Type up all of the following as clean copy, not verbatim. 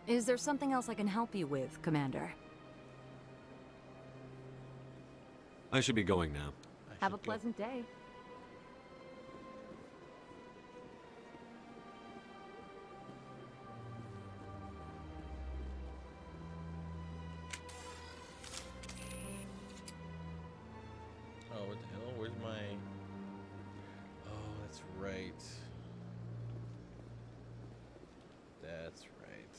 Is there something else I can help you with, Commander? I should be going now. Have a pleasant day. Oh, what the hell? Where's my... Oh, that's right. That's right.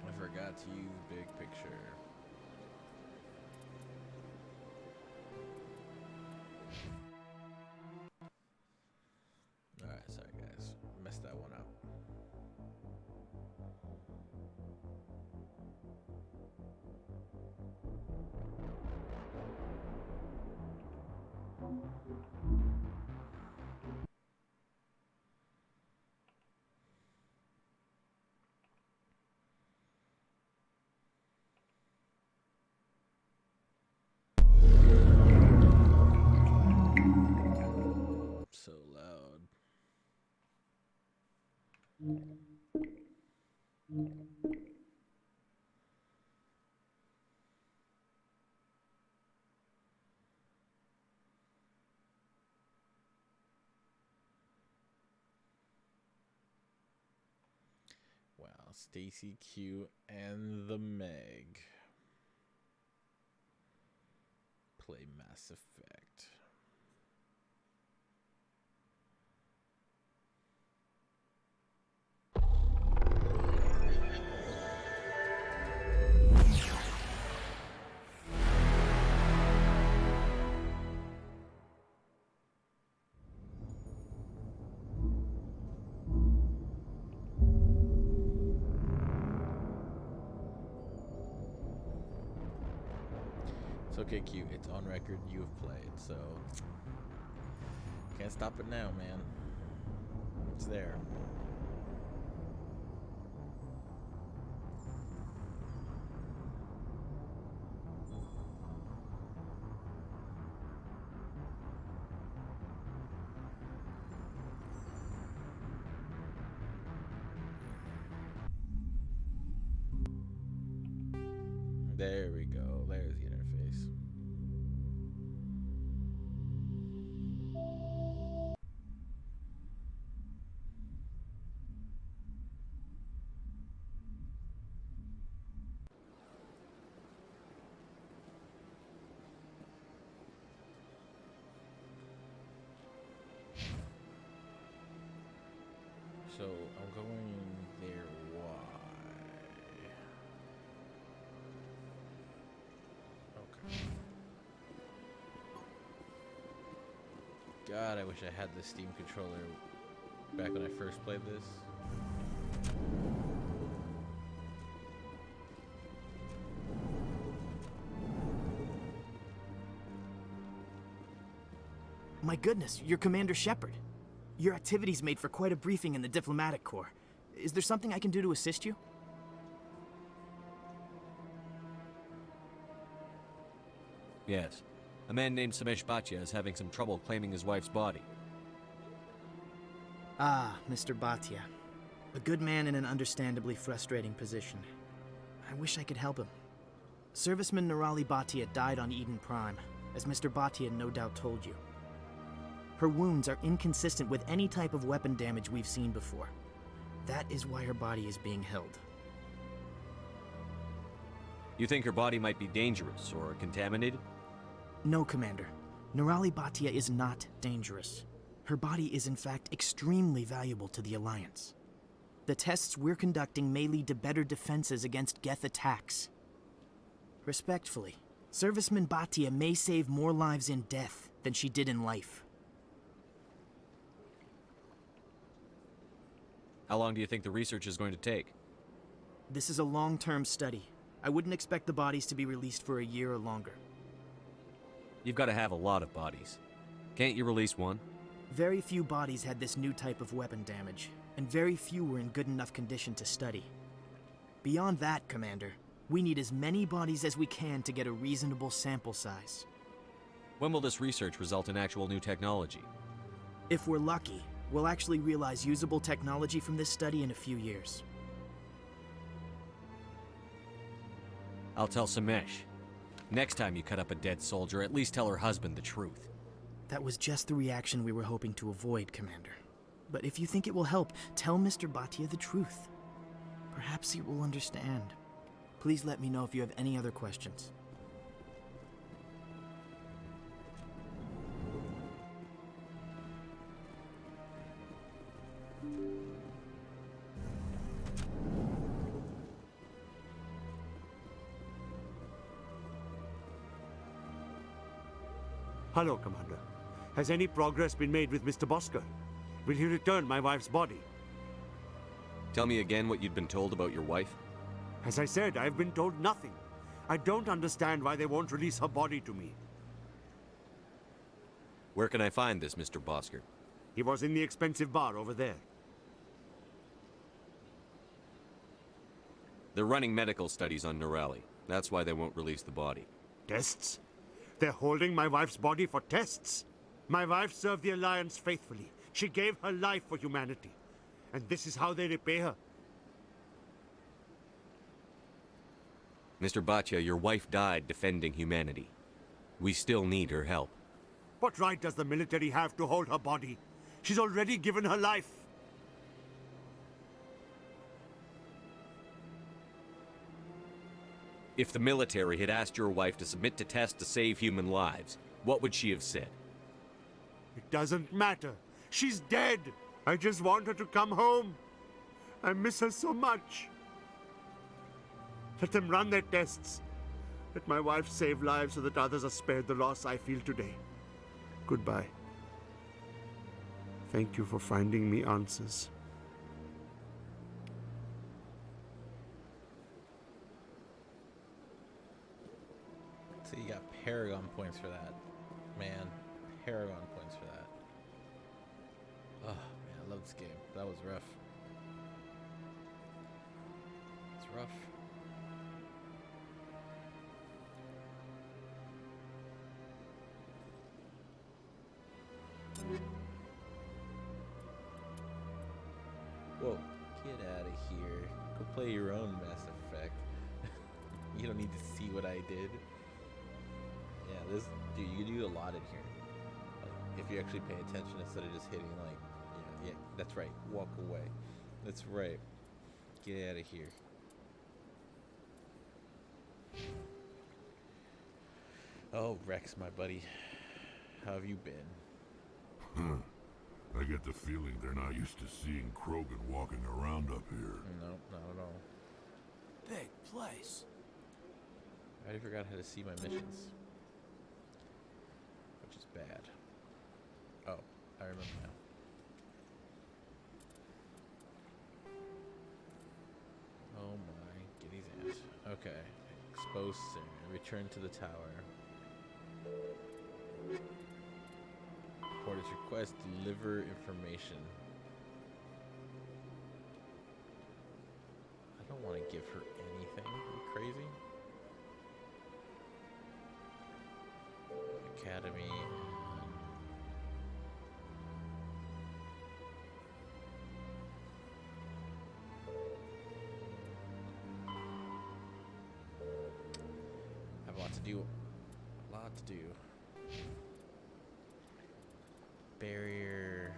I forgot to use big picture. Alright, sorry guys. Messed that one up. So loud. Wow, Stacy Q and the Meg play Mass Effect. It's okay, Q. It's on record. You have played, so can't stop it now, man. It's there. There we go. There's the interface. So I'm going there. Why? Okay. God, I wish I had the Steam controller back when I first played this. My goodness, you're Commander Shepard. Your activities made for quite a briefing in the Diplomatic Corps. Is there something I can do to assist you? Yes. A man named Samesh Bhatia is having some trouble claiming his wife's body. Ah, Mr. Bhatia. A good man in an understandably frustrating position. I wish I could help him. Serviceman Nirali Bhatia died on Eden Prime, as Mr. Bhatia no doubt told you. Her wounds are inconsistent with any type of weapon damage we've seen before. That is why her body is being held. You think her body might be dangerous or contaminated? No, Commander. Nirali Bhatia is not dangerous. Her body is in fact extremely valuable to the Alliance. The tests we're conducting may lead to better defenses against Geth attacks. Respectfully, Serviceman Bhatia may save more lives in death than she did in life. How long do you think the research is going to take? This is a long-term study. I wouldn't expect the bodies to be released for a year or longer. You've got to have a lot of bodies. Can't you release one? Very few bodies had this new type of weapon damage, and very few were in good enough condition to study. Beyond that, Commander, we need as many bodies as we can to get a reasonable sample size. When will this research result in actual new technology? If we're lucky, We'll actually realize usable technology from this study in a few years. I'll tell Samesh. Next time you cut up a dead soldier, at least tell her husband the truth. That was just the reaction we were hoping to avoid, Commander. But if you think it will help, tell Mr. Bhatia the truth. Perhaps he will understand. Please let me know if you have any other questions. Hello, Commander. Has any progress been made with Mr. Bosker? Will he return my wife's body? Tell me again what you'd been told about your wife. As I said, I've been told nothing. I don't understand why they won't release her body to me. Where can I find this Mr. Bosker? He was in the expensive bar over there. They're running medical studies on Nirali. That's why they won't release the body. Tests? They're holding my wife's body for tests. My wife served the Alliance faithfully. She gave her life for humanity. And this is how they repay her. Mr. Bhatia, your wife died defending humanity. We still need her help. What right does the military have to hold her body? She's already given her life. If the military had asked your wife to submit to tests to save human lives, what would she have said? It doesn't matter. She's dead. I just want her to come home. I miss her so much. Let them run their tests. Let my wife save lives so that others are spared the loss I feel today. Goodbye. Thank you for finding me answers. So you got Paragon points for that. Man, Paragon points for that. Oh, man, I love this game. That was rough. It's rough. Whoa, get out of here. Go play your own Mass Effect. You don't need to see what I did. Yeah, this, dude, you can do a lot in here. Like, if you actually pay attention instead of just hitting, like, yeah, that's right. Walk away. That's right. Get out of here. Oh, Rex, my buddy. How have you been? I get the feeling they're not used to seeing Krogan walking around up here. No, not at all. Big place. I already forgot how to see my missions. Which is bad. Oh, I remember now. Oh my giddy's aunt. Okay. Expose Cern. Return to the tower. Report its request. Deliver information. I don't want to give her anything. Are you crazy? Academy. I have a lot to do. A lot to do. Barrier.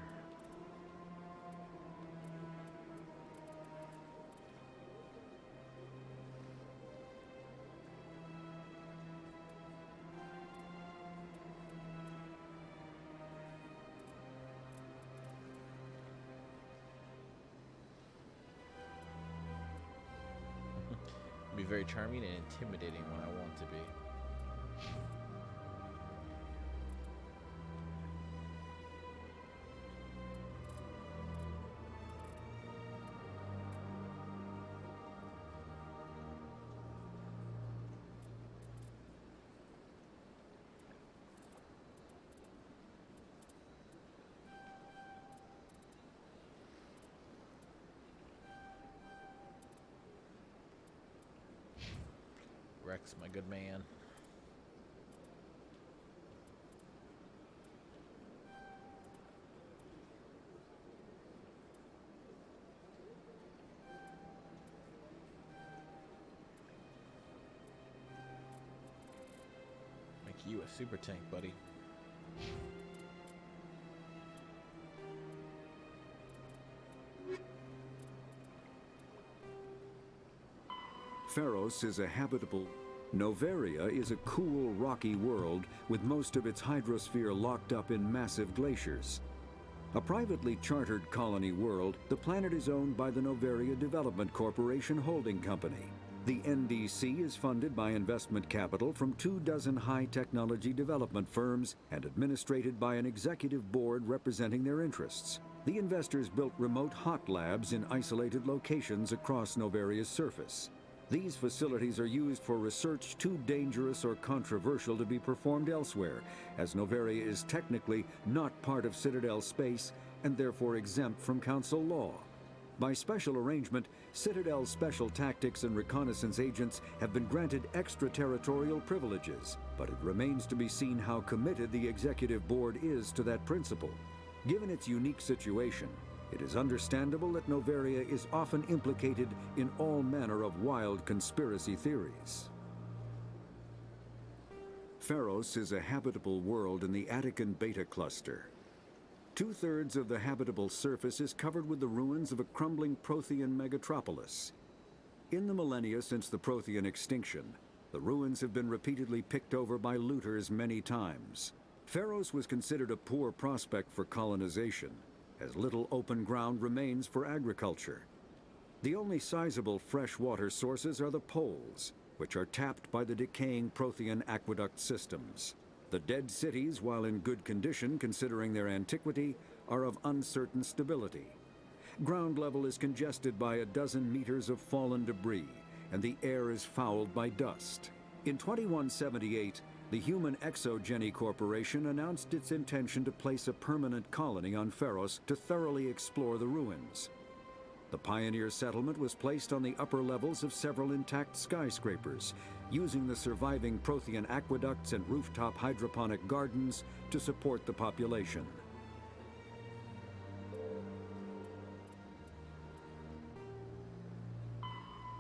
Be very charming and intimidating when I want to be. Rex, my good man. you a super tank, buddy. Pharos is a habitable... Noveria is a cool, rocky world with most of its hydrosphere locked up in massive glaciers. A privately chartered colony world, the planet is owned by the Noveria Development Corporation Holding Company. The NDC is funded by investment capital from 24 high-technology development firms and administrated by an executive board representing their interests. The investors built remote hot labs in isolated locations across Noveria's surface. These facilities are used for research too dangerous or controversial to be performed elsewhere, as Noveria is technically not part of Citadel space and therefore exempt from Council law. By special arrangement, Citadel's special tactics and reconnaissance agents have been granted extraterritorial privileges, but it remains to be seen how committed the Executive Board is to that principle. Given its unique situation, it is understandable that Noveria is often implicated in all manner of wild conspiracy theories. Pharos is a habitable world in the Attican Beta Cluster. 2/3 of the habitable surface is covered with the ruins of a crumbling Prothean megatropolis. In the millennia since the Prothean extinction, the ruins have been repeatedly picked over by looters many times. Pharos was considered a poor prospect for colonization, as little open ground remains for agriculture. The only sizable freshwater sources are the poles, which are tapped by the decaying Prothean aqueduct systems. The dead cities, while in good condition considering their antiquity, are of uncertain stability. Ground level is congested by a dozen meters of fallen debris, and the air is fouled by dust. In 2178, the Human Exogeny Corporation announced its intention to place a permanent colony on Pharos to thoroughly explore the ruins. The pioneer settlement was placed on the upper levels of several intact skyscrapers, using the surviving Prothean aqueducts and rooftop hydroponic gardens to support the population.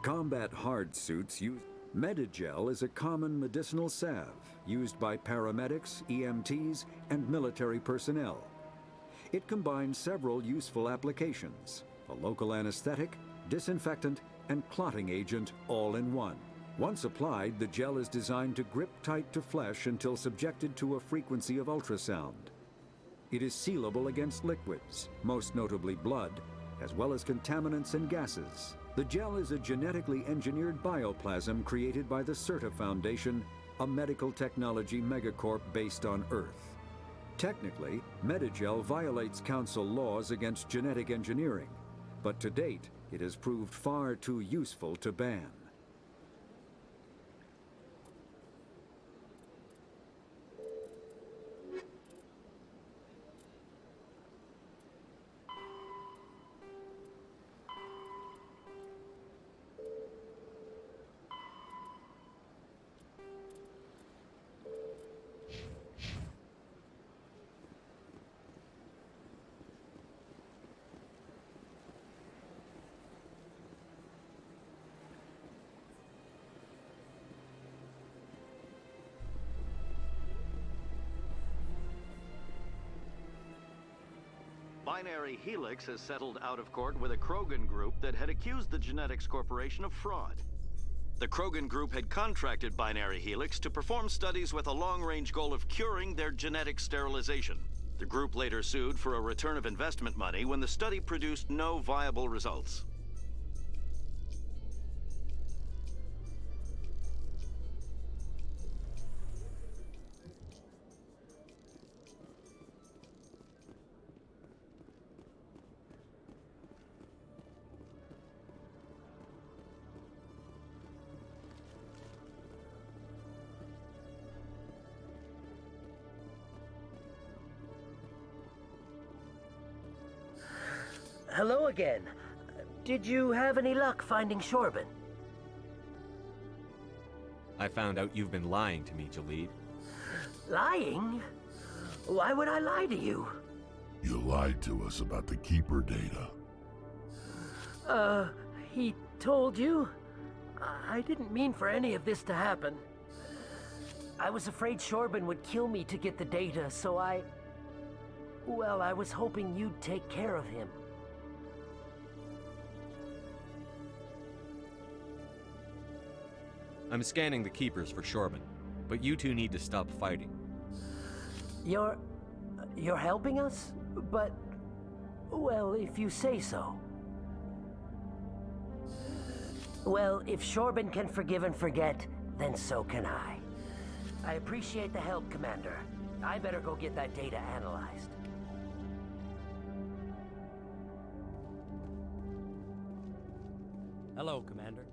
Combat hard suits use Medigel is a common medicinal salve used by paramedics, EMTs, and military personnel. It combines several useful applications: a local anesthetic, disinfectant, and clotting agent all in one. Once applied, the gel is designed to grip tight to flesh until subjected to a frequency of ultrasound. It is sealable against liquids, most notably blood, as well as contaminants and gases. The gel is a genetically engineered bioplasm created by the CERTA Foundation, a medical technology megacorp based on Earth. Technically, Medigel violates Council laws against genetic engineering, but to date, it has proved far too useful to ban. Binary Helix has settled out of court with a Krogan group that had accused the Genetics Corporation of fraud. The Krogan group had contracted Binary Helix to perform studies with a long-range goal of curing their genetic sterilization. The group later sued for a return of investment money when the study produced no viable results. Hello again. Did you have any luck finding Shorban? I found out you've been lying to me, Jalid. Lying? Why would I lie to you? You lied to us about the Keeper data. He told you? I didn't mean for any of this to happen. I was afraid Shorban would kill me to get the data, so well, I was hoping you'd take care of him. I'm scanning the keepers for Shorban, but you two need to stop fighting. You're helping us? But, well, if you say so. Well, if Shorban can forgive and forget, then so can I. I appreciate the help, Commander. I better go get that data analyzed. Hello, Commander.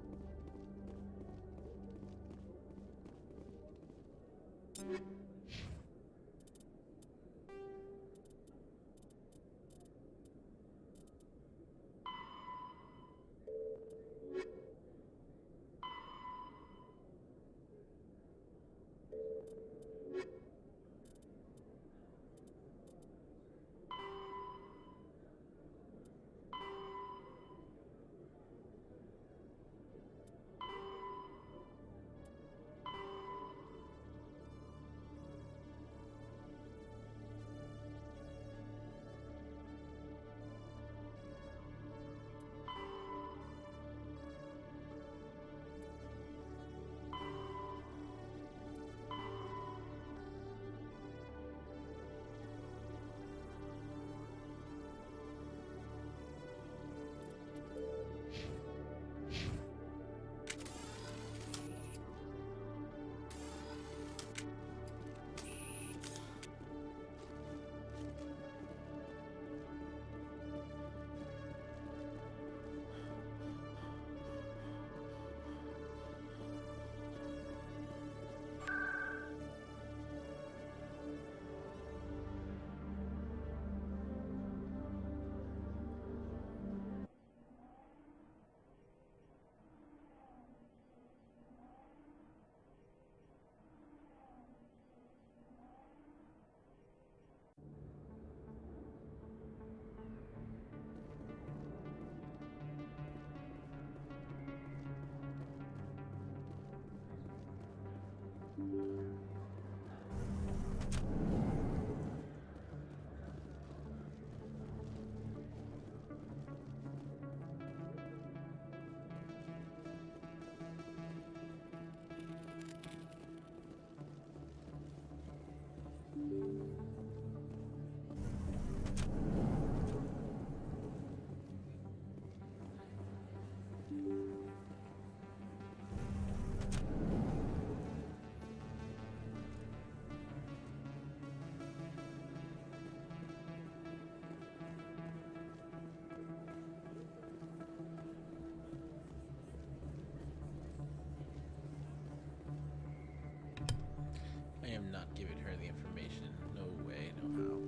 I am not giving her the information. No way, no how.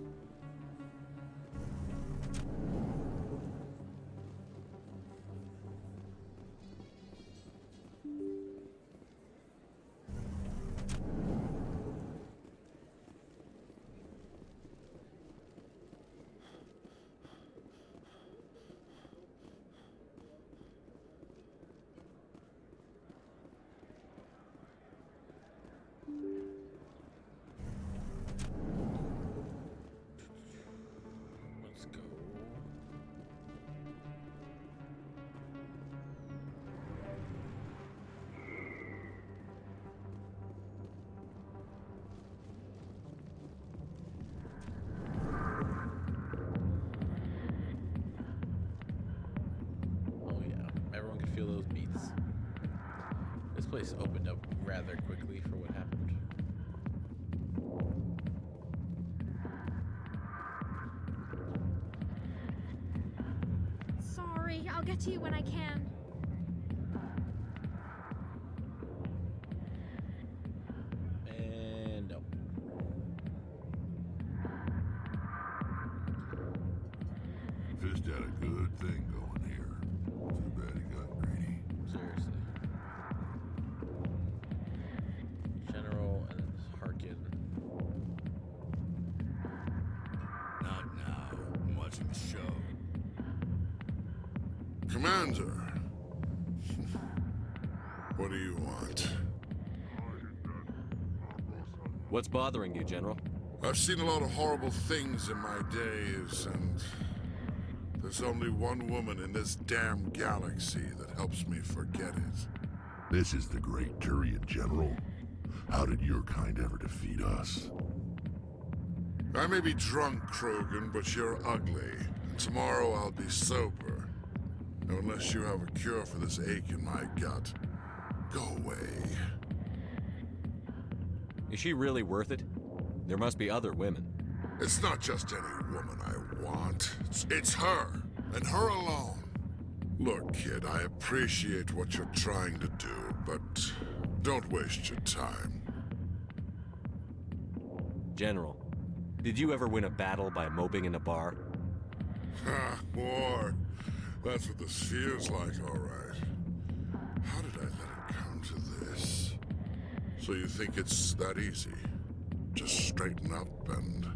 Let's go. Oh yeah, everyone can feel those beats. This place opened up rather quickly for what happened. Sorry, I'll get to you when I can. And no. Fist had a good thing going here. Too bad he got greedy. Seriously. General and then Harkin. Not now. I'm watching the show. Commander! What do you want? What's bothering you, General? I've seen a lot of horrible things in my days, and there's only one woman in this damn galaxy that helps me forget it. This is the Great Turian, General. How did your kind ever defeat us? I may be drunk, Krogan, but you're ugly. And tomorrow I'll be sober. Now, unless you have a cure for this ache in my gut, go away. Is she really worth it? There must be other women. It's not just any woman I want. It's her, and her alone. Look, kid, I appreciate what you're trying to do, but don't waste your time. General, did you ever win a battle by moping in a bar? Ha, war. That's what this feels like, all right. How did I let it come to this? So you think it's that easy? Just straighten up and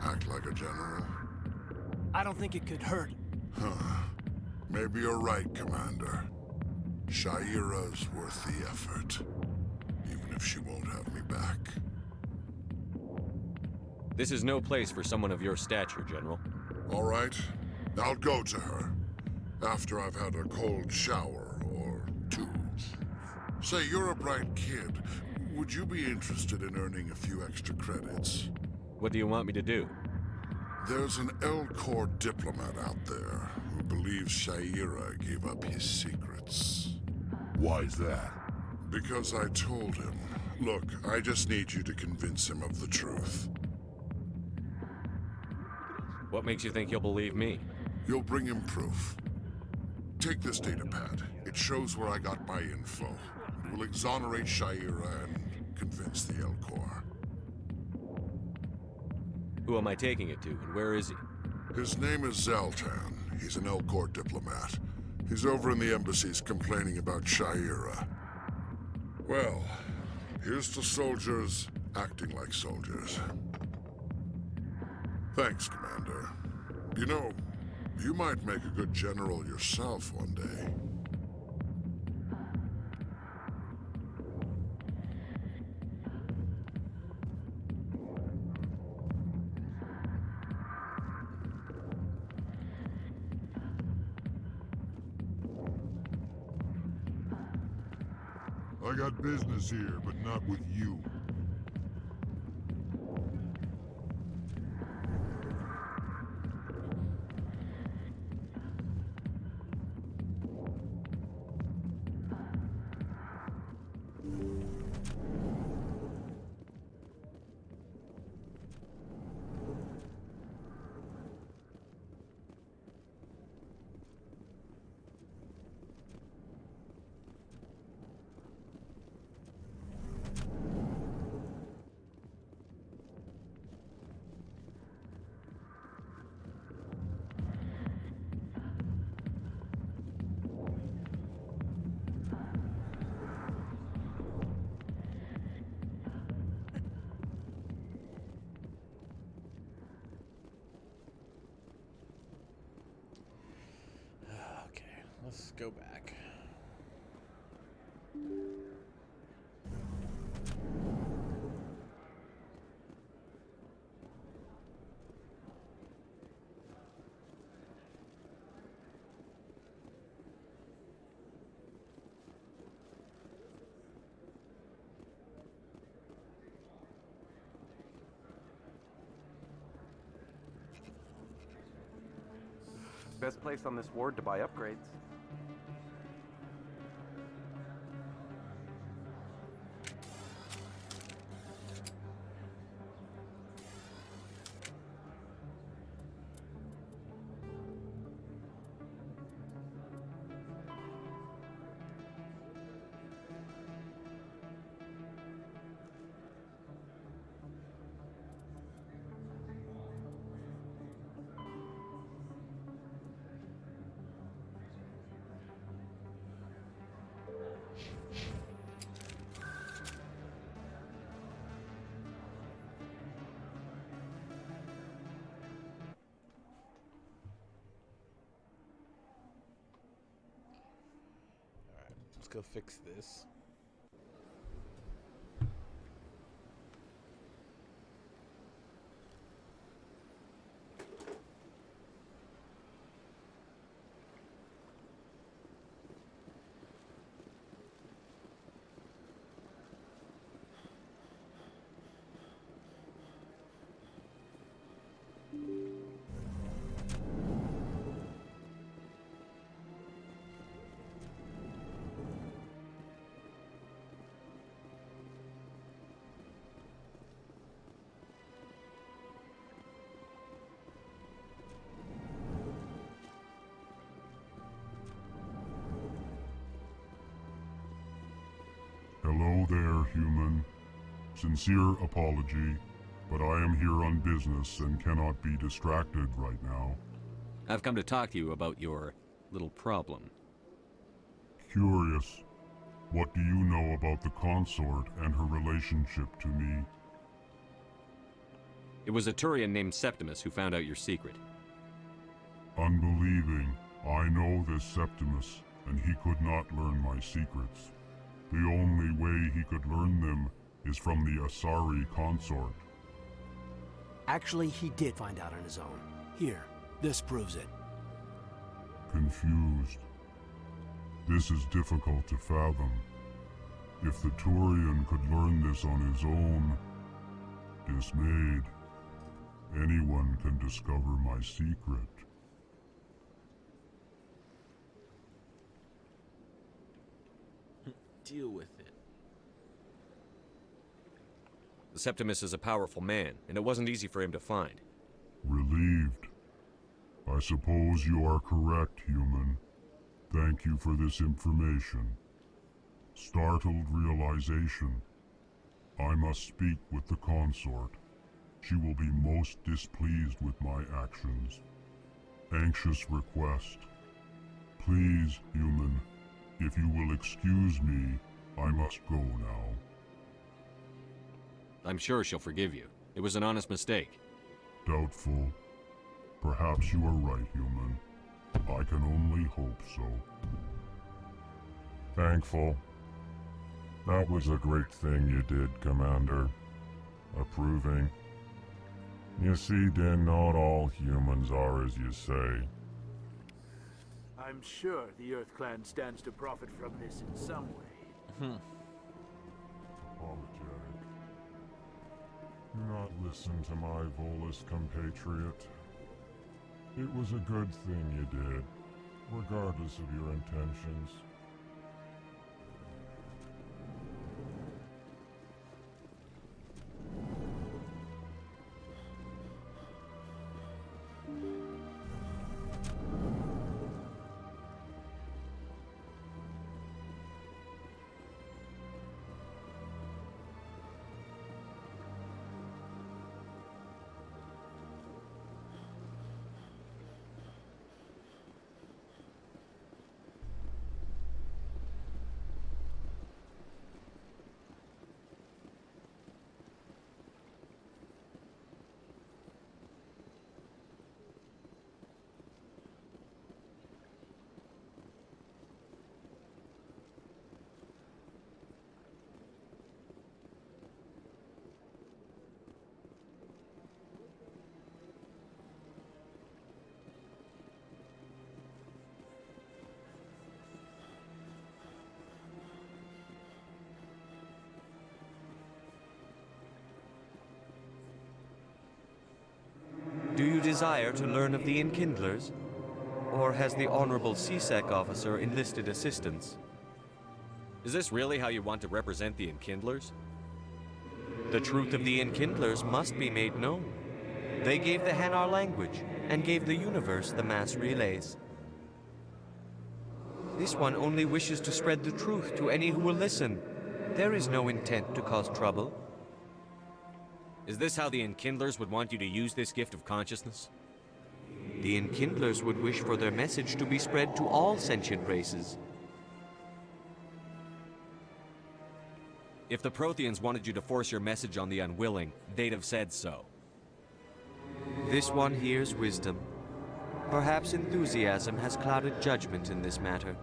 act like a general? I don't think it could hurt. Huh. Maybe you're right, Commander. Shaira's worth the effort. Even if she won't have me back. This is no place for someone of your stature, General. All right. I'll go to her. After I've had a cold shower or two. Say, you're a bright kid. Would you be interested in earning a few extra credits? What do you want me to do? There's an Elcor diplomat out there who believes Shaira gave up his secrets. Why's that? Because I told him. Look, I just need you to convince him of the truth. What makes you think he'll believe me? You'll bring him proof. Take this datapad. It shows where I got my info. It will exonerate Shaira and convince the Elcor. Who am I taking it to, and where is he? His name is Zaltan. He's an Elcor diplomat. He's over in the embassies complaining about Shaira. Well, here's to soldiers acting like soldiers. Thanks, Commander. You know, you might make a good general yourself one day. I got business here, but not with you. Okay, let's go back. Best place on this ward to buy upgrades. Let's go fix this. Hello there, human. Sincere apology, but I am here on business and cannot be distracted right now. I've come to talk to you about your little problem. Curious. What do you know about the consort and her relationship to me? It was a Turian named Septimus who found out your secret. Unbelieving, I know this Septimus, and he could not learn my secrets. The only way he could learn them is from the Asari consort. Actually, he did find out on his own. Here, this proves it. Confused. This is difficult to fathom. If the Turian could learn this on his own, dismayed, anyone can discover my secret. Deal with it. The Septimus is a powerful man, and it wasn't easy for him to find. Relieved. I suppose you are correct, human. Thank you for this information. Startled realization. I must speak with the consort. She will be most displeased with my actions. Anxious request. Please, human, if you will excuse me, I must go now. I'm sure she'll forgive you. It was an honest mistake. Doubtful. Perhaps you are right, human. I can only hope so. Thankful. That was a great thing you did, Commander. Approving. You see, Din, not all humans are as you say. I'm sure the Earth Clan stands to profit from this in some way. Apologetic. Do not listen to my Volus compatriot. It was a good thing you did, regardless of your intentions. Do you desire to learn of the Enkindlers? Or has the Honorable CSEC officer enlisted assistance? Is this really how you want to represent the Enkindlers? The truth of the Enkindlers must be made known. They gave the Hanar language, and gave the universe the mass relays. This one only wishes to spread the truth to any who will listen. There is no intent to cause trouble. Is this how the Enkindlers would want you to use this gift of consciousness? The Enkindlers would wish for their message to be spread to all sentient races. If the Protheans wanted you to force your message on the unwilling, they'd have said so. This one hears wisdom. Perhaps enthusiasm has clouded judgment in this matter.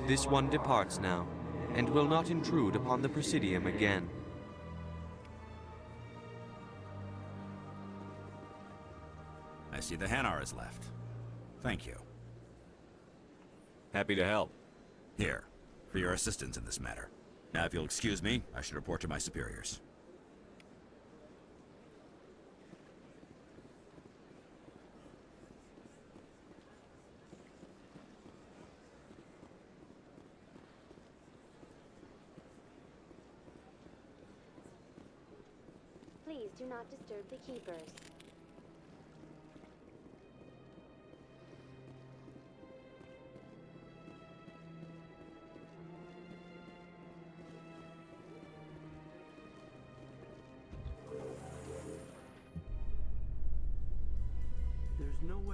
This one departs now, and will not intrude upon the Presidium again. I see the Hanar is left. Thank you. Happy to help. Here, for your assistance in this matter. Now, if you'll excuse me, I should report to my superiors. Please do not disturb the keepers.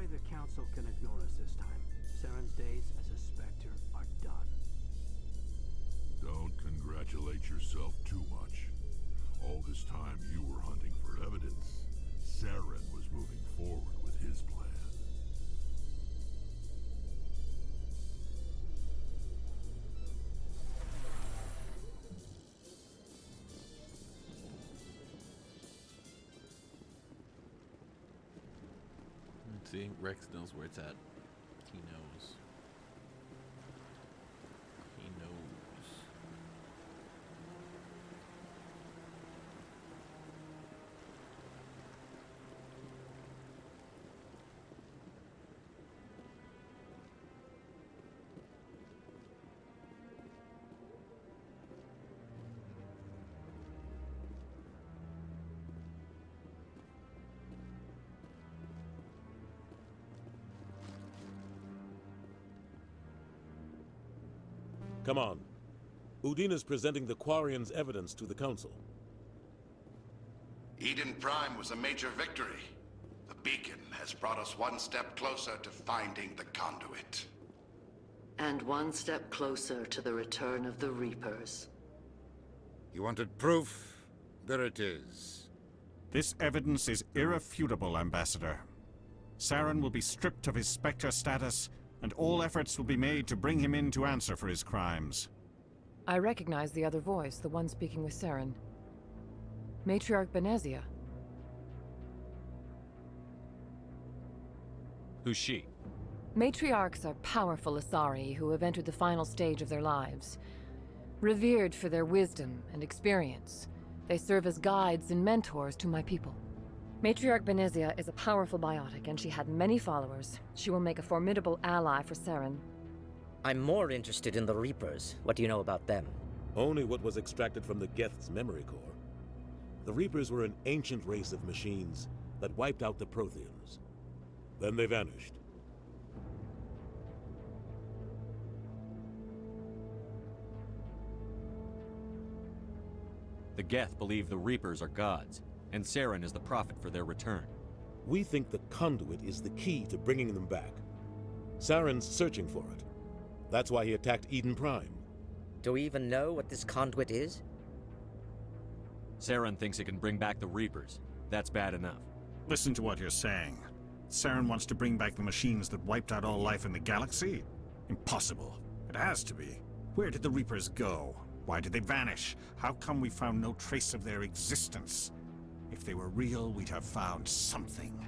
way the Council can ignore us this time. Saren's days as a Spectre are done. Don't congratulate yourself too much. All this time you were hunting for evidence. Saren was moving forward with his plan. See, Rex knows where it's at. He knows. He knows. Come on. Udina's presenting the Quarian's evidence to the Council. Eden Prime was a major victory. The beacon has brought us one step closer to finding the conduit. And one step closer to the return of the Reapers. You wanted proof? There it is. This evidence is irrefutable, Ambassador. Saren will be stripped of his Spectre status, and all efforts will be made to bring him in to answer for his crimes. I recognize the other voice, the one speaking with Saren. Matriarch Benezia. Who's she? Matriarchs are powerful Asari who have entered the final stage of their lives. Revered for their wisdom and experience, they serve as guides and mentors to my people. Matriarch Benezia is a powerful biotic, and she had many followers. She will make a formidable ally for Saren. I'm more interested in the Reapers. What do you know about them? Only what was extracted from the Geth's memory core. The Reapers were an ancient race of machines that wiped out the Protheans. Then they vanished. The Geth believe the Reapers are gods, and Saren is the prophet for their return. We think the conduit is the key to bringing them back. Saren's searching for it. That's why he attacked Eden Prime. Do we even know what this conduit is? Saren thinks it can bring back the Reapers. That's bad enough. Listen to what you're saying. Saren wants to bring back the machines that wiped out all life in the galaxy? Impossible. It has to be. Where did the Reapers go? Why did they vanish? How come we found no trace of their existence? If they were real, we'd have found something.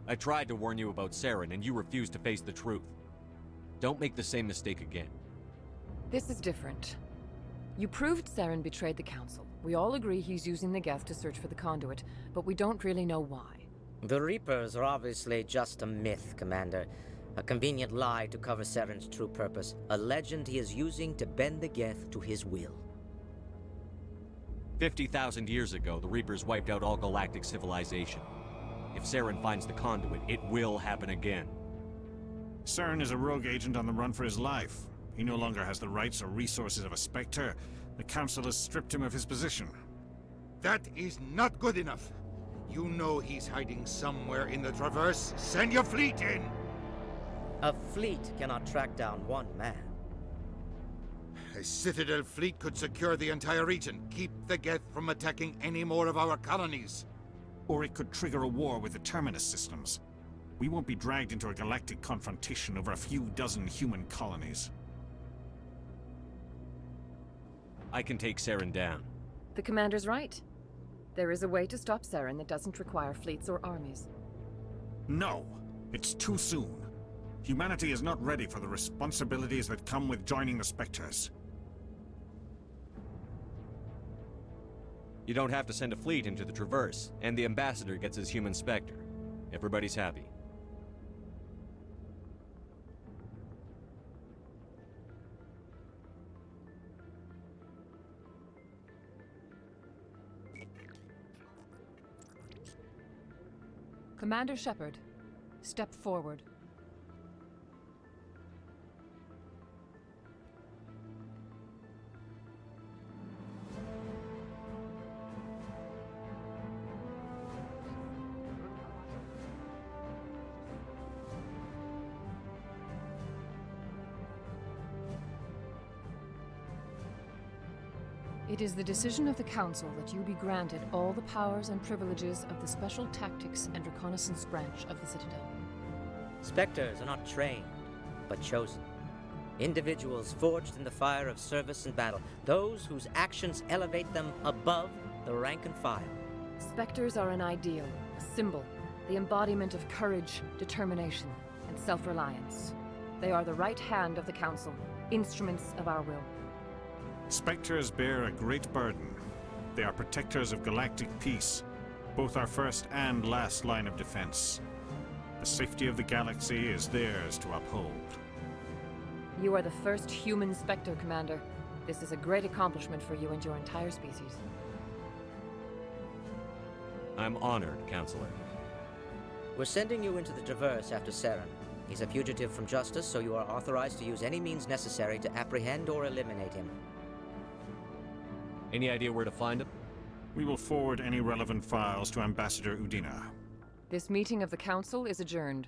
I tried to warn you about Saren, and you refused to face the truth. Don't make the same mistake again. This is different. You proved Saren betrayed the Council. We all agree he's using the Geth to search for the conduit, but we don't really know why. The Reapers are obviously just a myth, Commander. A convenient lie to cover Saren's true purpose. A legend he is using to bend the Geth to his will. 50,000 years ago, the Reapers wiped out all galactic civilization. If Saren finds the conduit, it will happen again. Saren is a rogue agent on the run for his life. He no longer has the rights or resources of a Spectre. The Council has stripped him of his position. That is not good enough. You know he's hiding somewhere in the Traverse. Send your fleet in! A fleet cannot track down one man. A Citadel fleet could secure the entire region, keep the Geth from attacking any more of our colonies. Or it could trigger a war with the Terminus systems. We won't be dragged into a galactic confrontation over a few dozen human colonies. I can take Saren down. The Commander's right. There is a way to stop Saren that doesn't require fleets or armies. No! It's too soon. Humanity is not ready for the responsibilities that come with joining the Spectres. You don't have to send a fleet into the Traverse, and the Ambassador gets his human Spectre. Everybody's happy. Commander Shepard, step forward. It is the decision of the Council that you be granted all the powers and privileges of the Special Tactics and Reconnaissance branch of the Citadel. Spectres are not trained, but chosen. Individuals forged in the fire of service and battle, those whose actions elevate them above the rank and file. Spectres are an ideal, a symbol, the embodiment of courage, determination, and self-reliance. They are the right hand of the Council, instruments of our will. Spectres bear a great burden. They are protectors of galactic peace, both our first and last line of defense. The safety of the galaxy is theirs to uphold. You are the first human Spectre, Commander. This is a great accomplishment for you and your entire species. I'm honored, Counselor. We're sending you into the Traverse after Saren. He's a fugitive from justice, so you are authorized to use any means necessary to apprehend or eliminate him. Any idea where to find him? We will forward any relevant files to Ambassador Udina. This meeting of the Council is adjourned.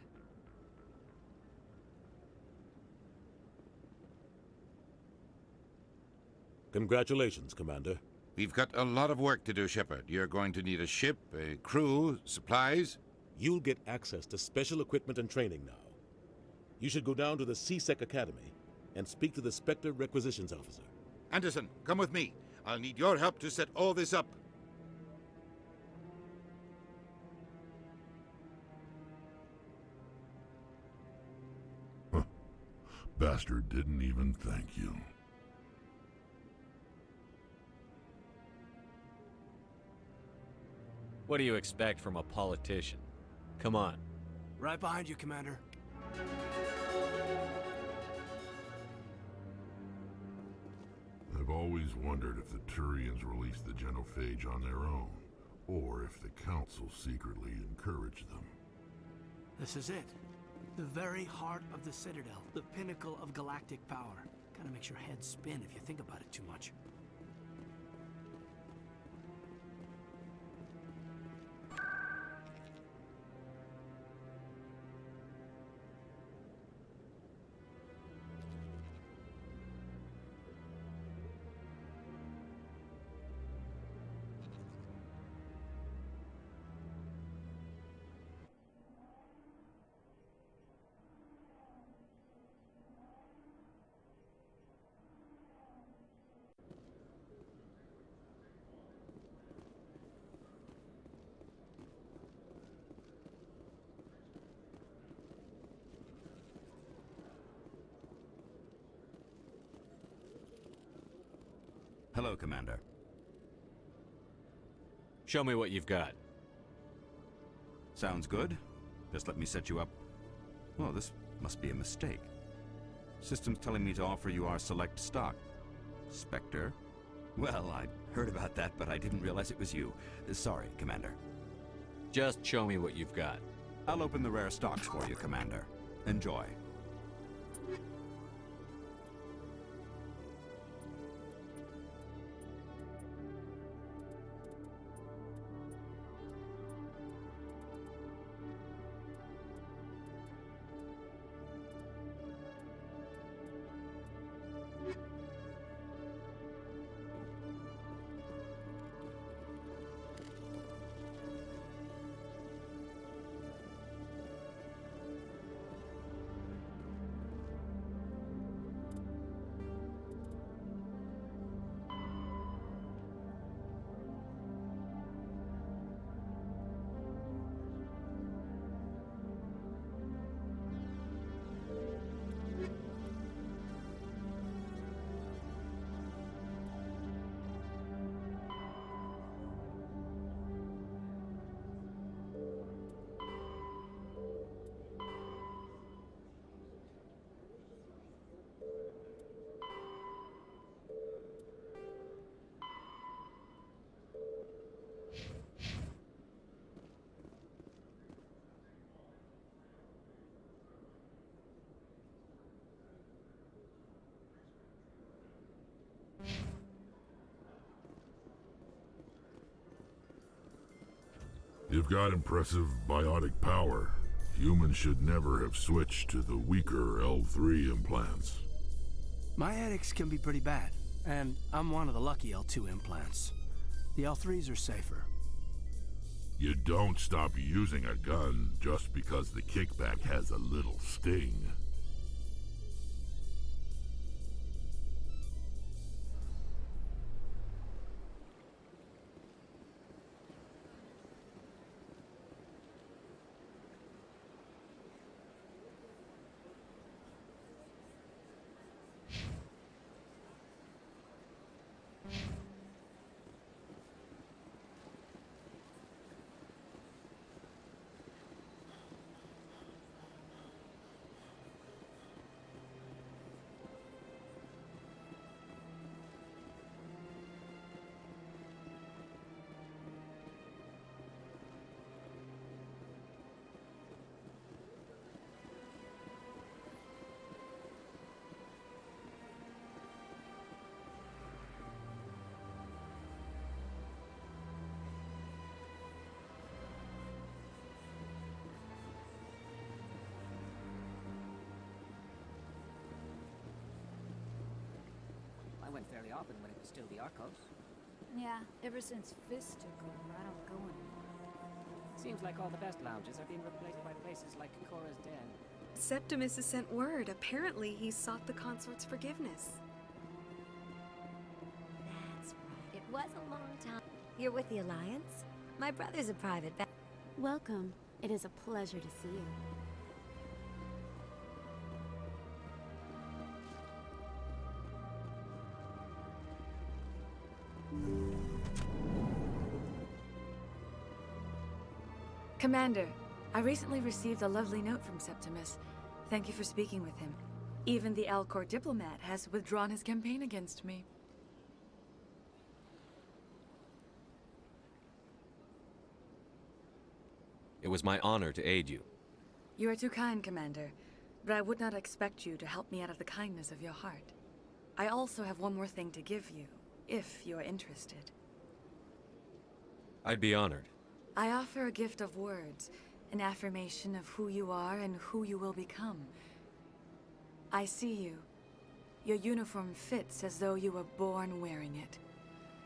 Congratulations, Commander. We've got a lot of work to do, Shepard. You're going to need a ship, a crew, supplies. You'll get access to special equipment and training now. You should go down to the C-Sec Academy and speak to the Spectre Requisitions Officer. Anderson, come with me. I'll need your help to set all this up. Bastard didn't even thank you. What do you expect from a politician? Come on. Right behind you, Commander. I've always wondered if the Turians released the genophage on their own, or if the Council secretly encouraged them. This is it. The very heart of the Citadel. The pinnacle of galactic power. Kinda makes your head spin if you think about it too much. Hello, Commander. Show me what you've got. Sounds good. Just let me set you up. Oh, this must be a mistake. System's telling me to offer you our select stock. Spectre? Well, I heard about that, but I didn't realize it was you. Sorry, Commander. Just show me what you've got. I'll open the rare stocks for you, Commander. Enjoy. You've got impressive biotic power. Humans should never have switched to the weaker L3 implants. My headaches can be pretty bad. And I'm one of the lucky L2 implants. The L3s are safer. You don't stop using a gun just because the kickback has a little sting. I went fairly often when it was still the Arcos. Yeah, ever since Fist took over, I don't go anymore. Seems like all the best lounges are being replaced by places like Cora's Den. Septimus has sent word. Apparently, he sought the consort's forgiveness. That's right. It was a long time. You're with the Alliance? My brother's a private. Welcome. It is a pleasure to see you. Commander, I recently received a lovely note from Septimus. Thank you for speaking with him. Even the Alcor diplomat has withdrawn his campaign against me. It was my honor to aid you. You are too kind, Commander, but I would not expect you to help me out of the kindness of your heart. I also have one more thing to give you, if you are interested. I'd be honored. I offer a gift of words, an affirmation of who you are and who you will become. I see you. Your uniform fits as though you were born wearing it.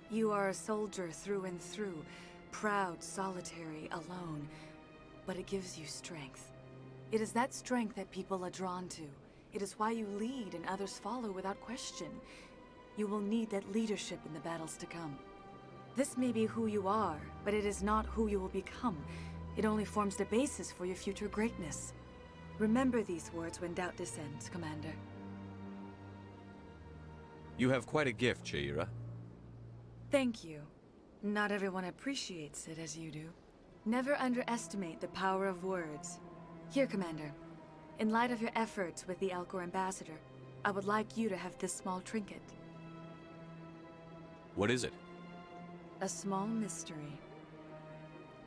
You are a soldier through and through, proud, solitary, alone, but it gives you strength. It is that strength that people are drawn to. It is why you lead and others follow without question. You will need that leadership in the battles to come. This may be who you are, but it is not who you will become. It only forms the basis for your future greatness. Remember these words when doubt descends, Commander. You have quite a gift, Shaira. Thank you. Not everyone appreciates it as you do. Never underestimate the power of words. Here, Commander. In light of your efforts with the Alcor ambassador, I would like you to have this small trinket. What is it? A small mystery.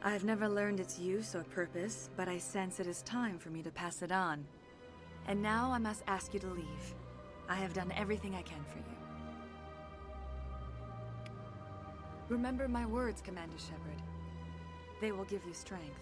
I have never learned its use or purpose, but I sense it is time for me to pass it on. And now I must ask you to leave. I have done everything I can for you. Remember my words, Commander Shepard. They will give you strength.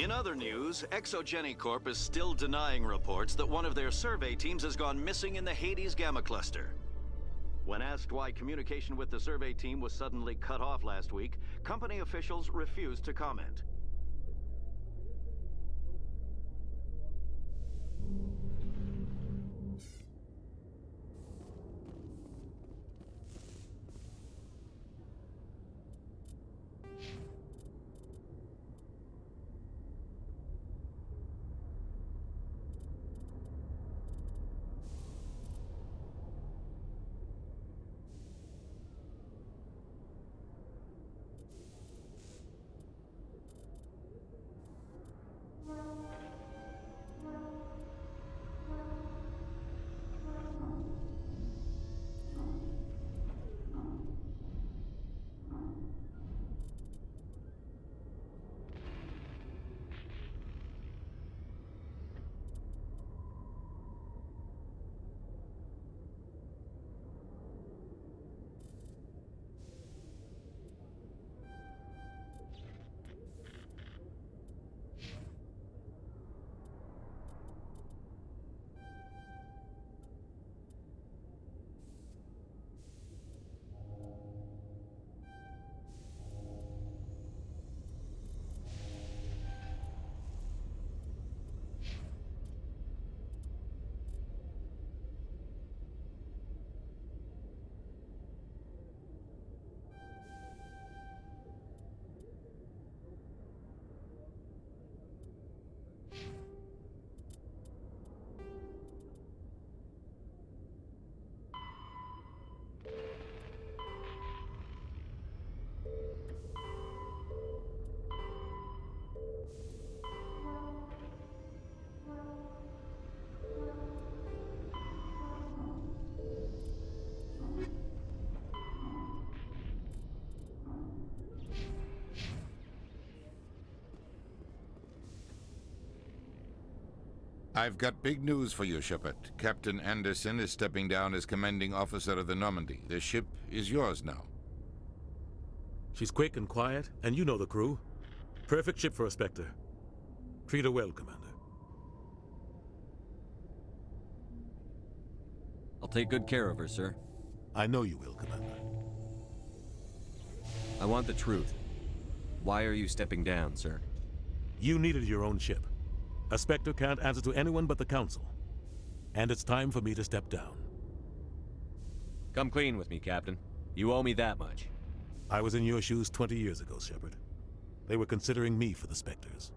In other news, Exogeny Corp is still denying reports that one of their survey teams has gone missing in the Hades Gamma Cluster. When asked why communication with the survey team was suddenly cut off last week, company officials refused to comment. I've got big news for you, Shepard. Captain Anderson is stepping down as commanding officer of the Normandy. The ship is yours now. She's quick and quiet, and you know the crew. Perfect ship for a Spectre. Treat her well, Commander. I'll take good care of her, sir. I know you will, Commander. I want the truth. Why are you stepping down, sir? You needed your own ship. A Spectre can't answer to anyone but the Council. And it's time for me to step down. Come clean with me, Captain. You owe me that much. I was in your shoes 20 years ago, Shepard. They were considering me for the Spectres.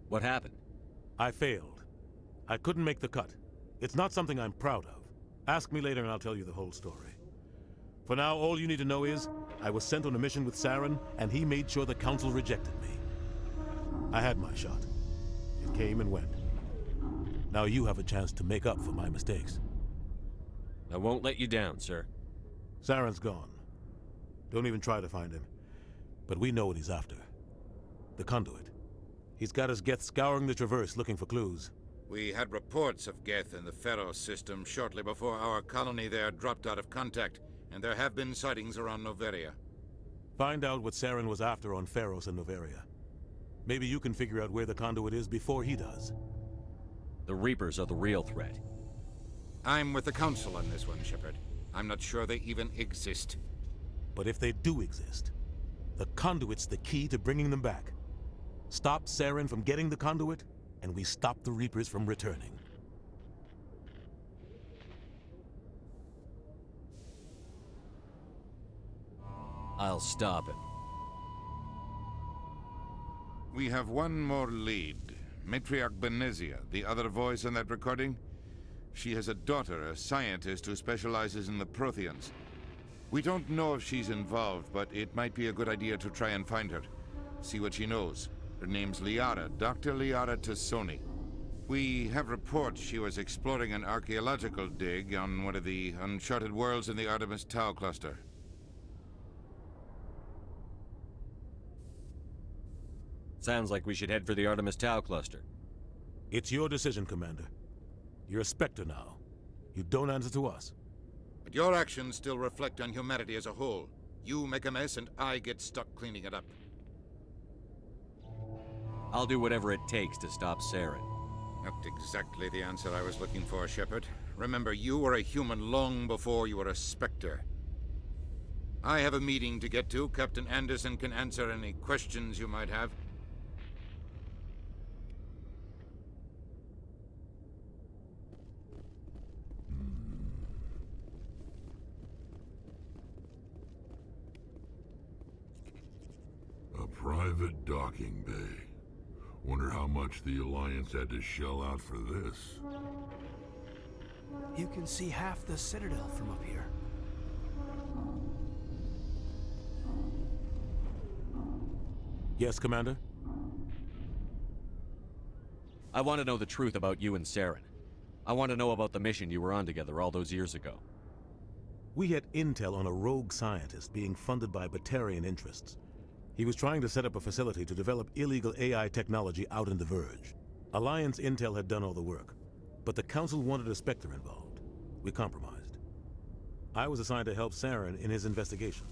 What happened? I failed. I couldn't make the cut. It's not something I'm proud of. Ask me later and I'll tell you the whole story. For now, all you need to know is, I was sent on a mission with Saren, and he made sure the Council rejected me. I had my shot. It came and went. Now you have a chance to make up for my mistakes. I won't let you down, sir. Saren's gone. Don't even try to find him. But we know what he's after. The conduit. He's got his Geth scouring the Traverse looking for clues. We had reports of Geth in the Pharos system shortly before our colony there dropped out of contact, and there have been sightings around Noveria. Find out what Saren was after on Pharos and Noveria. Maybe you can figure out where the conduit is before he does. The Reapers are the real threat. I'm with the Council on this one, Shepard. I'm not sure they even exist. But if they do exist, the conduit's the key to bringing them back. Stop Saren from getting the conduit, and we stop the Reapers from returning. I'll stop him. We have one more lead. Matriarch Benezia, the other voice in that recording. She has a daughter, a scientist who specializes in the Protheans. We don't know if she's involved, but it might be a good idea to try and find her. See what she knows. Her name's Liara, Dr. Liara Tassoni. We have reports she was exploring an archaeological dig on one of the uncharted worlds in the Artemis Tau cluster. Sounds like we should head for the Artemis Tau cluster. It's your decision, Commander. You're a Spectre now. You don't answer to us. But your actions still reflect on humanity as a whole. You make a mess and I get stuck cleaning it up. I'll do whatever it takes to stop Saren. Not exactly the answer I was looking for, Shepard. Remember, you were a human long before you were a Spectre. I have a meeting to get to. Captain Anderson can answer any questions you might have. A private docking bay. Wonder how much the Alliance had to shell out for this. You can see half the Citadel from up here. Yes, Commander? I want to know the truth about you and Saren. I want to know about the mission you were on together all those years ago. We had intel on a rogue scientist being funded by Batarian interests. He was trying to set up a facility to develop illegal AI technology out in the Verge. Alliance intel had done all the work, but the Council wanted a Spectre involved. We compromised. I was assigned to help Saren in his investigation.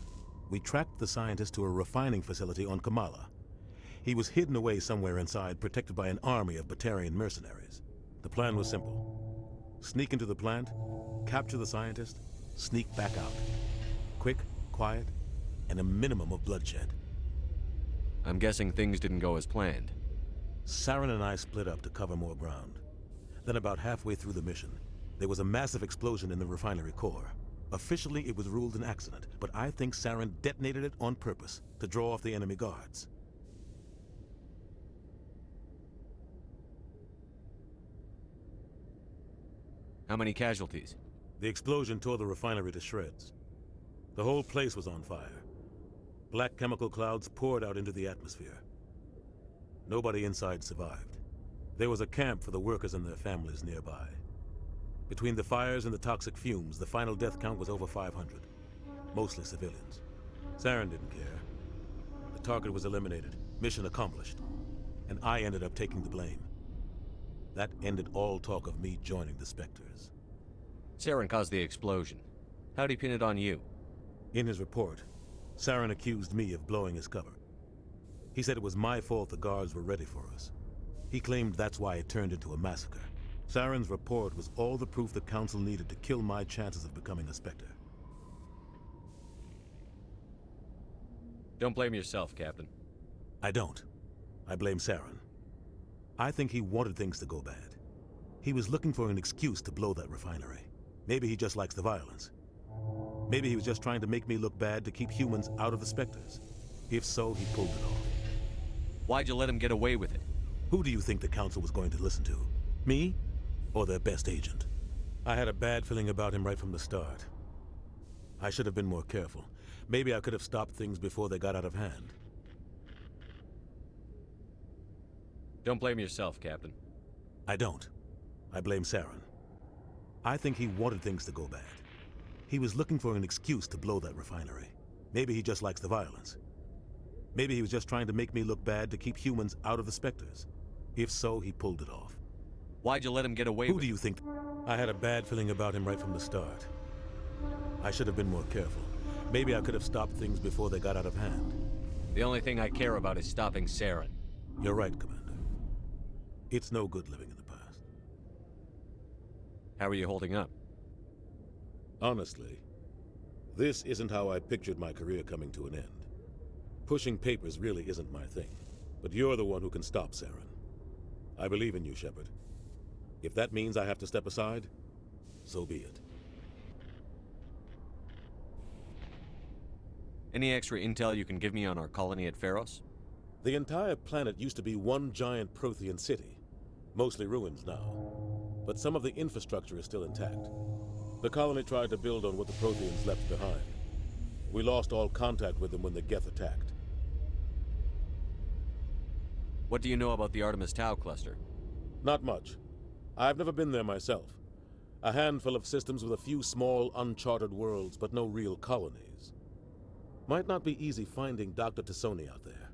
We tracked the scientist to a refining facility on Kamala. He was hidden away somewhere inside, protected by an army of Batarian mercenaries. The plan was simple. Sneak into the plant, capture the scientist, sneak back out. Quick, quiet, and a minimum of bloodshed. I'm guessing things didn't go as planned. Saren and I split up to cover more ground. Then about halfway through the mission, there was a massive explosion in the refinery core. Officially, it was ruled an accident, but I think Saren detonated it on purpose to draw off the enemy guards. How many casualties? The explosion tore the refinery to shreds. The whole place was on fire. Black chemical clouds poured out into the atmosphere. Nobody inside survived. There was a camp for the workers and their families nearby. Between the fires and the toxic fumes, the final death count was over 500. Mostly civilians. Saren didn't care. The target was eliminated, mission accomplished. And I ended up taking the blame. That ended all talk of me joining the Spectres. Saren caused the explosion. How'd he pin it on you? In his report, Saren accused me of blowing his cover. He said it was my fault the guards were ready for us. He claimed that's why it turned into a massacre. Saren's report was all the proof the Council needed to kill my chances of becoming a Spectre. Don't blame yourself, Captain. I don't. I blame Saren. I think he wanted things to go bad. He was looking for an excuse to blow that refinery. Maybe he just likes the violence. Maybe he was just trying to make me look bad to keep humans out of the Spectres. If so, he pulled it off. Why'd you let him get away with it? Who do you think the Council was going to listen to? Me? Or their best agent? I had a bad feeling about him right from the start. I should have been more careful. Maybe I could have stopped things before they got out of hand. Don't blame yourself, Captain. I don't. I blame Saren. I think he wanted things to go bad. He was looking for an excuse to blow that refinery. Maybe he just likes the violence. Maybe he was just trying to make me look bad to keep humans out of the Spectres. If so, he pulled it off. Why'd you let him get away with it? Who do you think? I had a bad feeling about him right from the start. I should have been more careful. Maybe I could have stopped things before they got out of hand. The only thing I care about is stopping Saren. You're right, Commander. It's no good living in the past. How are you holding up? Honestly, this isn't how I pictured my career coming to an end. Pushing papers really isn't my thing, but you're the one who can stop Saren. I believe in you, Shepard. If that means I have to step aside, so be it. Any extra intel you can give me on our colony at Pharos? The entire planet used to be one giant Prothean city. Mostly ruins now. But some of the infrastructure is still intact. The colony tried to build on what the Protheans left behind. We lost all contact with them when the Geth attacked. What do you know about the Artemis Tau cluster? Not much. I've never been there myself. A handful of systems with a few small, uncharted worlds, but no real colonies. Might not be easy finding Dr. Tassoni out there.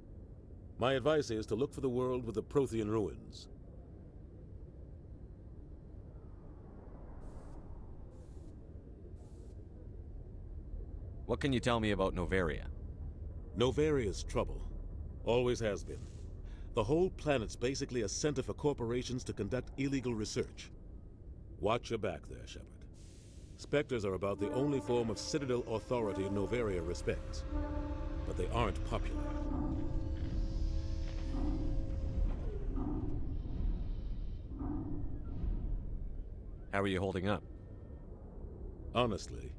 My advice is to look for the world with the Prothean ruins. What can you tell me about Novaria? Novaria's trouble. Always has been. The whole planet's basically a center for corporations to conduct illegal research. Watch your back there, Shepard. Spectres are about the only form of Citadel authority Noveria respects. But they aren't popular. How are you holding up? Honestly,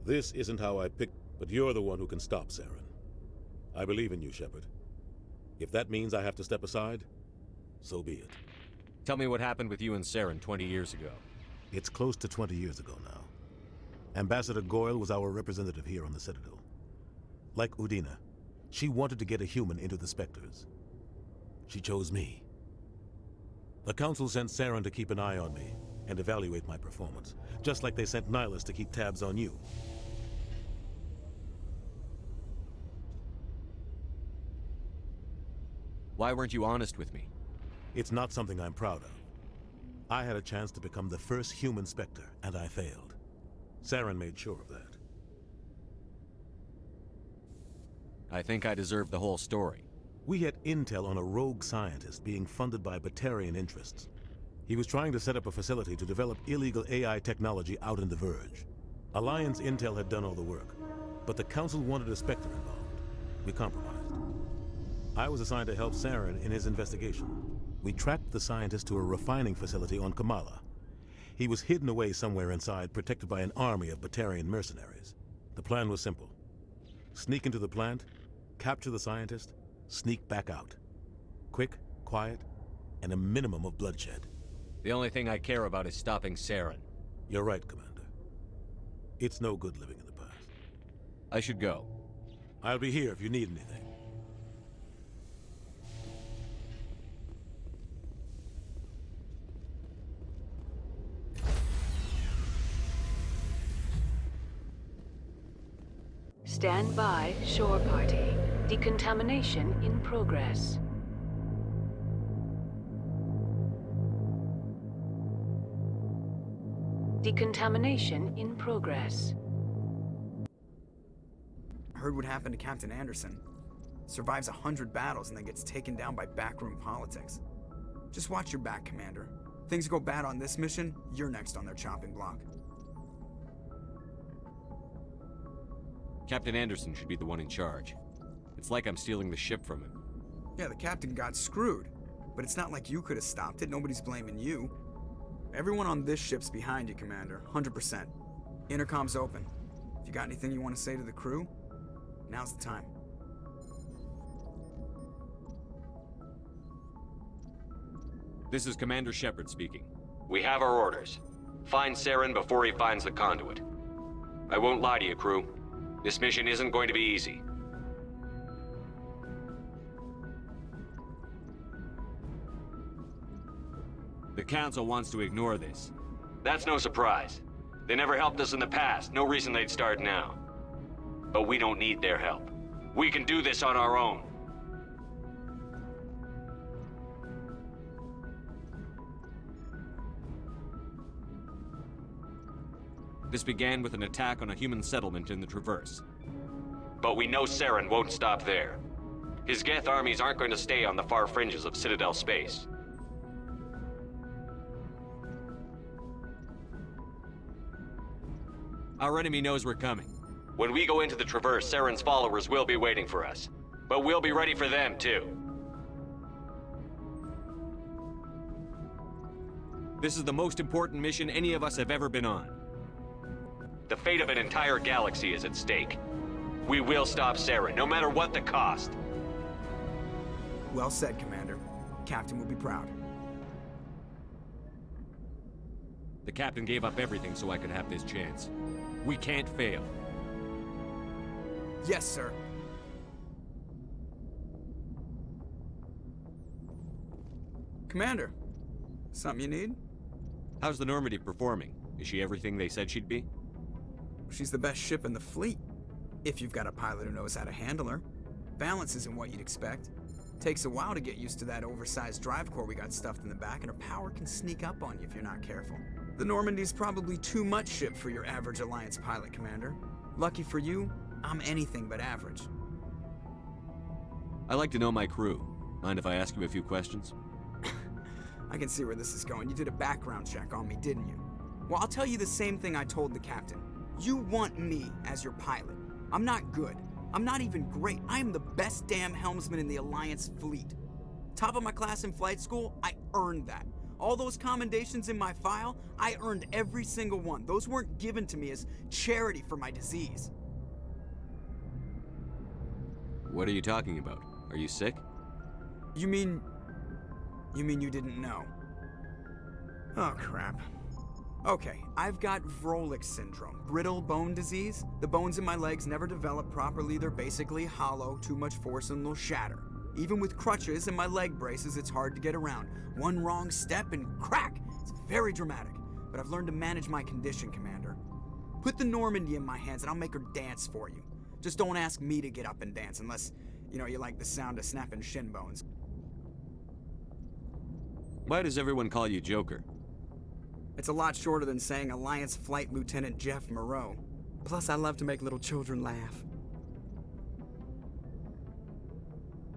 this isn't how I picked, but you're the one who can stop Saren. I believe in you, Shepard. If that means I have to step aside, so be it. Tell me what happened with you and Saren 20 years ago. It's close to 20 years ago now. Ambassador Goyle was our representative here on the Citadel. Like Udina, she wanted to get a human into the Spectres. She chose me. The Council sent Saren to keep an eye on me and evaluate my performance, just like they sent Nihilus to keep tabs on you. Why weren't you honest with me? It's not something I'm proud of. I had a chance to become the first human Spectre, and I failed. Saren made sure of that. I think I deserve the whole story. We had intel on a rogue scientist being funded by Batarian interests. He was trying to set up a facility to develop illegal AI technology out in the Verge. Alliance intel had done all the work, but the Council wanted a Spectre involved. We compromised. I was assigned to help Saren in his investigation. We tracked the scientist to a refining facility on Kamala. He was hidden away somewhere inside, protected by an army of Batarian mercenaries. The plan was simple. Sneak into the plant, capture the scientist, sneak back out. Quick, quiet, and a minimum of bloodshed. The only thing I care about is stopping Saren. You're right, Commander. It's no good living in the past. I should go. I'll be here if you need anything. Stand by, shore party. Decontamination in progress. Decontamination in progress. Heard what happened to Captain Anderson. Survives 100 battles and then gets taken down by backroom politics. Just watch your back, Commander. Things go bad on this mission, you're next on their chopping block. Captain Anderson should be the one in charge. It's like I'm stealing the ship from him. Yeah, the captain got screwed. But it's not like you could have stopped it. Nobody's blaming you. Everyone on this ship's behind you, Commander. 100%. Intercom's open. If you got anything you want to say to the crew, now's the time. This is Commander Shepard speaking. We have our orders. Find Saren before he finds the conduit. I won't lie to you, crew. This mission isn't going to be easy. The Council wants to ignore this. That's no surprise. They never helped us in the past. No reason they'd start now. But we don't need their help. We can do this on our own. This began with an attack on a human settlement in the Traverse. But we know Saren won't stop there. His Geth armies aren't going to stay on the far fringes of Citadel space. Our enemy knows we're coming. When we go into the Traverse, Saren's followers will be waiting for us. But we'll be ready for them, too. This is the most important mission any of us have ever been on. The fate of an entire galaxy is at stake. We will stop Saren, no matter what the cost. Well said, Commander. Captain will be proud. The Captain gave up everything so I could have this chance. We can't fail. Yes, sir. Commander, something you need? How's the Normandy performing? Is she everything they said she'd be? She's the best ship in the fleet. If you've got a pilot who knows how to handle her. Balance isn't what you'd expect. Takes a while to get used to that oversized drive core we got stuffed in the back, and her power can sneak up on you if you're not careful. The Normandy's probably too much ship for your average Alliance pilot, Commander. Lucky for you, I'm anything but average. I like to know my crew. Mind if I ask you a few questions? I can see where this is going. You did a background check on me, didn't you? Well, I'll tell you the same thing I told the captain. You want me as your pilot. I'm not good. I'm not even great. I am the best damn helmsman in the Alliance fleet. Top of my class in flight school, I earned that. All those commendations in my file, I earned every single one. Those weren't given to me as charity for my disease. What are you talking about? Are you sick? You mean you didn't know? Oh, crap. Okay, I've got Vrolik syndrome, brittle bone disease. The bones in my legs never develop properly. They're basically hollow, too much force and they'll shatter. Even with crutches and my leg braces, it's hard to get around. One wrong step and crack! It's very dramatic, but I've learned to manage my condition, Commander. Put the Normandy in my hands and I'll make her dance for you. Just don't ask me to get up and dance unless, you like the sound of snapping shin bones. Why does everyone call you Joker? It's a lot shorter than saying Alliance Flight Lieutenant Jeff Moreau. Plus, I love to make little children laugh.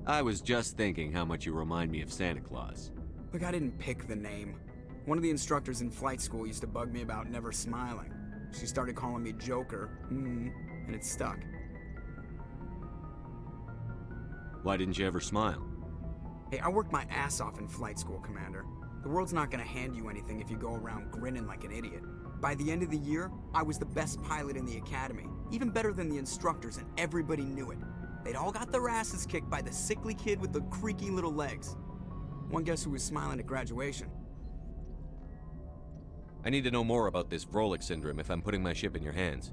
I was just thinking how much you remind me of Santa Claus. Look, I didn't pick the name. One of the instructors in flight school used to bug me about never smiling. She started calling me Joker, and it stuck. Why didn't you ever smile? Hey, I worked my ass off in flight school, Commander. The world's not gonna hand you anything if you go around grinning like an idiot. By the end of the year, I was the best pilot in the academy, even better than the instructors, and everybody knew it. They'd all got their asses kicked by the sickly kid with the creaky little legs. One guess who was smiling at graduation? I need to know more about this Vrolik syndrome if I'm putting my ship in your hands.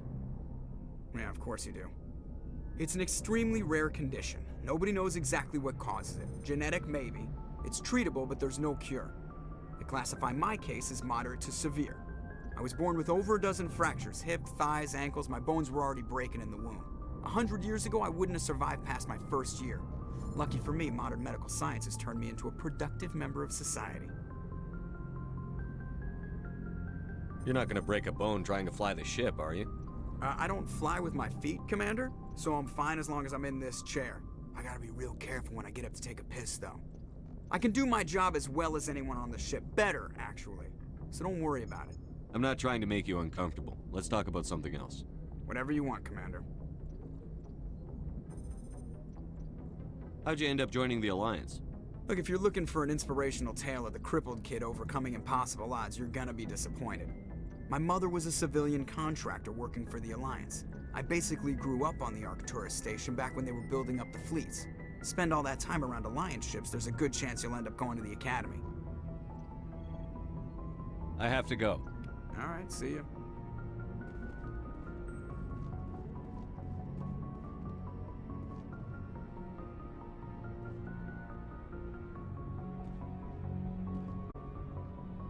Yeah, of course you do. It's an extremely rare condition. Nobody knows exactly what causes it. Genetic, maybe. It's treatable, but there's no cure. They classify my case as moderate to severe. I was born with over a dozen fractures, hip, thighs, ankles. My bones were already breaking in the womb. 100 years ago, I wouldn't have survived past my first year. Lucky for me, modern medical science has turned me into a productive member of society. You're not gonna break a bone trying to fly the ship, are you? I don't fly with my feet, Commander, so I'm fine as long as I'm in this chair. I gotta be real careful when I get up to take a piss, though. I can do my job as well as anyone on the ship. Better, actually. So don't worry about it. I'm not trying to make you uncomfortable. Let's talk about something else. Whatever you want, Commander. How'd you end up joining the Alliance? Look, if you're looking for an inspirational tale of the crippled kid overcoming impossible odds, you're gonna be disappointed. My mother was a civilian contractor working for the Alliance. I basically grew up on the Arcturus station back when they were building up the fleets. Spend all that time around Alliance ships, there's a good chance you'll end up going to the Academy. I have to go. All right, see ya.